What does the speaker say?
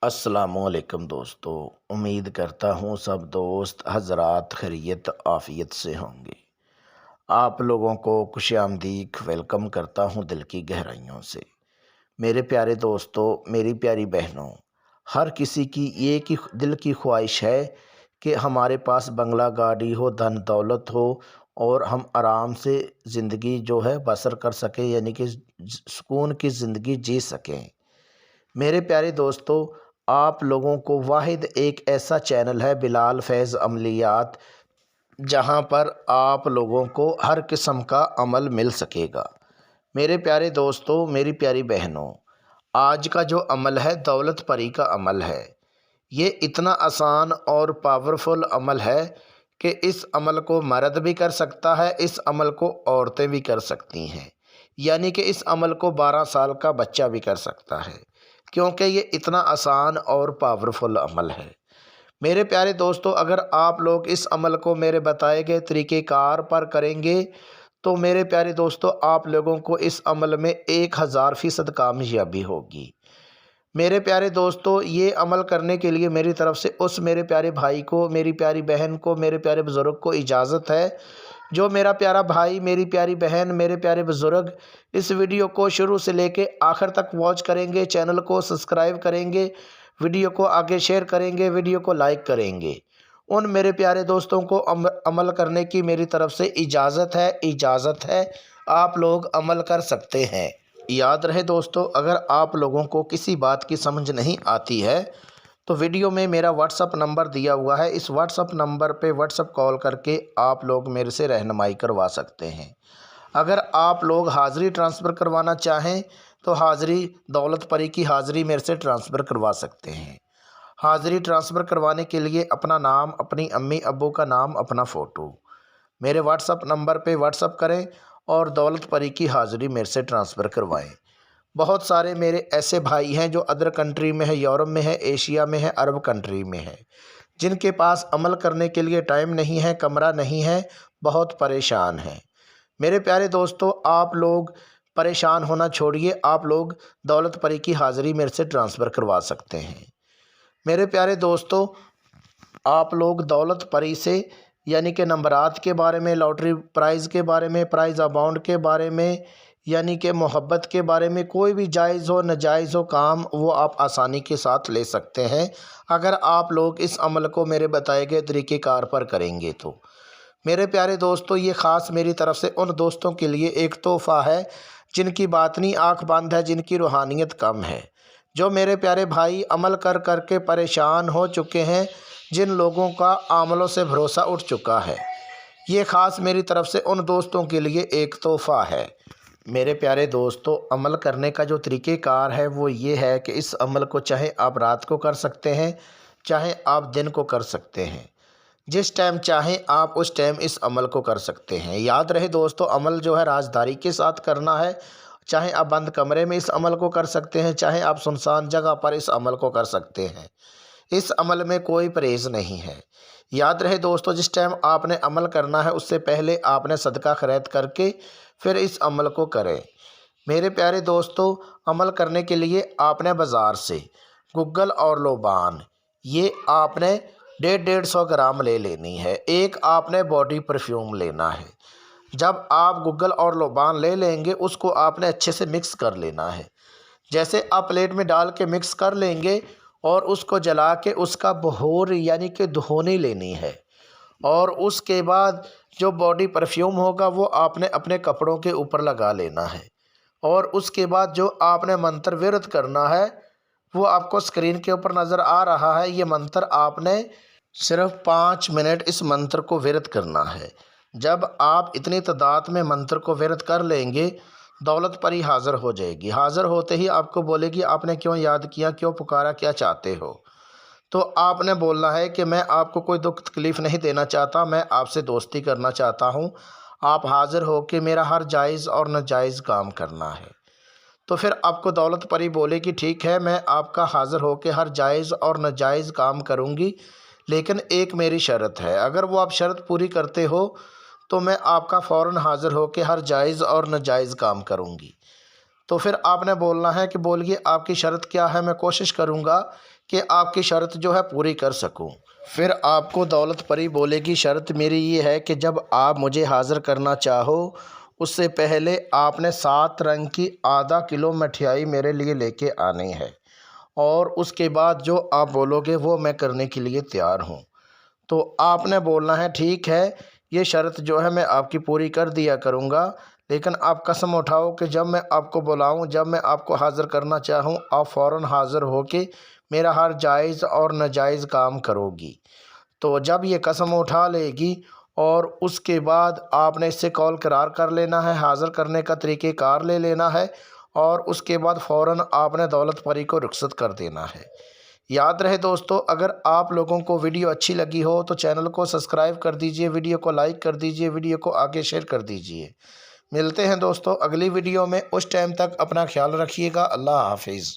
अस्सलाम वालेकुम दोस्तों। उम्मीद करता हूँ सब दोस्त हज़रात खैरियत आफ़ियत से होंगे। आप लोगों को खुशामदीद वेलकम करता हूँ दिल की गहराइयों से। मेरे प्यारे दोस्तों, मेरी प्यारी बहनों, हर किसी की एक ही दिल की ख्वाहिश है कि हमारे पास बंगला गाड़ी हो, धन दौलत हो और हम आराम से ज़िंदगी जो है बसर कर सकें, यानी कि सुकून की ज़िंदगी जी सकें। मेरे प्यारे दोस्तों, आप लोगों को वाहिद एक ऐसा चैनल है बिलाल फैज़ अमलियात, जहां पर आप लोगों को हर किस्म का अमल मिल सकेगा। मेरे प्यारे दोस्तों, मेरी प्यारी बहनों, आज का जो अमल है दौलत परी का अमल है। ये इतना आसान और पावरफुल अमल है कि इस अमल को मर्द भी कर सकता है, इस अमल को औरतें भी कर सकती हैं, यानी कि इस अमल को 12 साल का बच्चा भी कर सकता है, क्योंकि ये इतना आसान और पावरफुल अमल है। मेरे प्यारे दोस्तों, अगर आप लोग इस अमल को मेरे बताए गए तरीक़ेकार पर करेंगे तो मेरे प्यारे दोस्तों, आप लोगों को इस अमल में 1000% कामयाबी होगी। मेरे प्यारे दोस्तों, ये अमल करने के लिए मेरी तरफ से उस मेरे प्यारे भाई को, मेरी प्यारी बहन को, मेरे प्यारे बुज़ुर्ग को इजाज़त है। जो मेरा प्यारा भाई, मेरी प्यारी बहन, मेरे प्यारे बुज़ुर्ग इस वीडियो को शुरू से लेके आखिर तक वॉच करेंगे, चैनल को सब्सक्राइब करेंगे, वीडियो को आगे शेयर करेंगे, वीडियो को लाइक करेंगे, उन मेरे प्यारे दोस्तों को अमल करने की मेरी तरफ से इजाज़त है। आप लोग अमल कर सकते हैं। याद रहे दोस्तों, अगर आप लोगों को किसी बात की समझ नहीं आती है तो वीडियो में मेरा व्हाट्सअप नंबर दिया हुआ है। इस व्हाट्सअप नंबर पे व्हाट्सअप कॉल करके आप लोग मेरे से रहनुमाई करवा सकते हैं। अगर आप लोग हाज़िरी ट्रांसफ़र करवाना चाहें तो हाज़िरी दौलत परी की हाज़िरी मेरे से ट्रांसफ़र करवा सकते हैं। हाज़िरी ट्रांसफ़र करवाने के लिए अपना नाम, अपनी अम्मी अब्बू का नाम, अपना फ़ोटो मेरे व्हाट्सअप नंबर पे व्हाट्सअप करें और दौलत परी की हाज़िरी मेरे से ट्रांसफ़र करवाएं। बहुत सारे मेरे ऐसे भाई हैं जो अदर कंट्री में है, यूरोप में है, एशिया में है, अरब कंट्री में है, जिनके पास अमल करने के लिए टाइम नहीं है, कमरा नहीं है, बहुत परेशान हैं। मेरे प्यारे दोस्तों, आप लोग परेशान होना छोड़िए, आप लोग दौलत परी की हाज़िरी मेरे से ट्रांसफ़र करवा सकते हैं। मेरे प्यारे दोस्तों, आप लोग दौलत परी से यानी कि नंबरात के बारे में, लॉटरी प्राइज़ के बारे में, प्राइज़ अमाउंट के बारे में, यानी कि मोहब्बत के बारे में, कोई भी जायज़ हो नाजायज़ हो काम, वो आप आसानी के साथ ले सकते हैं अगर आप लोग इस अमल को मेरे बताए गए तरीक़ेकार पर करेंगे तो। मेरे प्यारे दोस्तों, ये ख़ास मेरी तरफ से उन दोस्तों के लिए एक तोहफ़ा है जिनकी बातनी आँख बंद है, जिनकी रूहानियत कम है, जो मेरे प्यारे भाई अमल कर कर के परेशान हो चुके हैं, जिन लोगों का आमलों से भरोसा उठ चुका है। ये ख़ास मेरी तरफ से उन दोस्तों के लिए एक तोहफ़ा है। मेरे प्यारे दोस्तों, अमल करने का जो तरीक़ेकार है वो ये है कि इस अमल को चाहे आप रात को कर सकते हैं, चाहे आप दिन को कर सकते हैं, जिस टाइम चाहें आप उस टाइम इस अमल को कर सकते हैं। याद रहे दोस्तों, अमल जो है राजदारी के साथ करना है। चाहे आप बंद कमरे में इस अमल को कर सकते हैं, चाहे आप सुनसान जगह पर इस अमल को कर सकते हैं। इस अमल में कोई परहेज़ नहीं है। याद रहे दोस्तों, जिस टाइम आपने अमल करना है उससे पहले आपने सदका खैरात करके फिर इस अमल को करें। मेरे प्यारे दोस्तों, अमल करने के लिए आपने बाज़ार से गुग्गल और लोबान ये आपने 150 ग्राम ले लेनी है। एक आपने बॉडी परफ्यूम लेना है। जब आप गुग्गल और लोबान ले लेंगे उसको आपने अच्छे से मिक्स कर लेना है। जैसे आप प्लेट में डाल के मिक्स कर लेंगे और उसको जला के उसका बहोर यानी कि धुनी लेनी है, और उसके बाद जो बॉडी परफ्यूम होगा वो आपने अपने कपड़ों के ऊपर लगा लेना है। और उसके बाद जो आपने मंत्र विरत करना है वो आपको स्क्रीन के ऊपर नज़र आ रहा है। ये मंत्र आपने सिर्फ 5 मिनट इस मंत्र को विरत करना है। जब आप इतनी तादाद में मंत्र को विरत कर लेंगे, दौलत परी हाज़िर हो जाएगी। हाज़िर होते ही आपको बोलेगी आपने क्यों याद किया, क्यों पुकारा, क्या चाहते हो। तो आपने बोलना है कि मैं आपको कोई दुख तकलीफ़ नहीं देना चाहता, मैं आपसे दोस्ती करना चाहता हूँ। आप हाज़िर हो के मेरा हर जायज़ और नाजायज़ काम करना है। तो फिर आपको दौलत परी बोलेगी ठीक है, मैं आपका हाज़िर हो के हर जायज़ और नाजायज़ काम करूँगी, लेकिन एक मेरी शर्त है। अगर वो आप शर्त पूरी करते हो तो मैं आपका फ़ौरन हाज़िर हो के हर जायज़ और नाजायज़ काम करूँगी। تو پھر آپ نے بولنا ہے کہ بولیے آپ کی شرط کیا ہے، میں کوشش کروں گا کہ آپ کی شرط جو ہے پوری کر سکوں۔ پھر آپ کو دولت پری بولے گی شرط میری یہ ہے کہ جب آپ مجھے حاضر کرنا چاہو اس سے پہلے آپ نے 7 رنگ کی آدھا کلو مٹھائی میرے لیے لے کے آنی ہے، اور اس کے بعد جو آپ بولو گے وہ میں کرنے کے لیے تیار ہوں۔ تو آپ نے بولنا ہے ٹھیک ہے، یہ شرط جو ہے میں آپ کی پوری کر دیا کروں گا، لیکن آپ قسم اٹھاؤ کہ جب میں آپ کو بلاؤں، جب میں آپ کو حاضر کرنا چاہوں، آپ فوراً حاضر ہو کے میرا ہر جائز اور ناجائز کام کرو گی۔ تو جب یہ قسم اٹھا لے گی اور اس کے بعد آپ نے اس سے کال قرار کر لینا ہے، حاضر کرنے کا طریقہ کار لے لینا ہے، اور اس کے بعد فوراً آپ نے دولت پری کو رخصت کر دینا ہے۔ یاد رہے دوستو، اگر آپ لوگوں کو ویڈیو اچھی لگی ہو تو چینل کو سبسکرائب کر دیجئے، ویڈیو کو لائک کر دیجئے، ویڈیو کو آگے شیئر کر دیجئے۔ ملتے ہیں دوستو اگلی ویڈیو میں، اس ٹائم تک اپنا خیال رکھیے گا۔ اللہ حافظ۔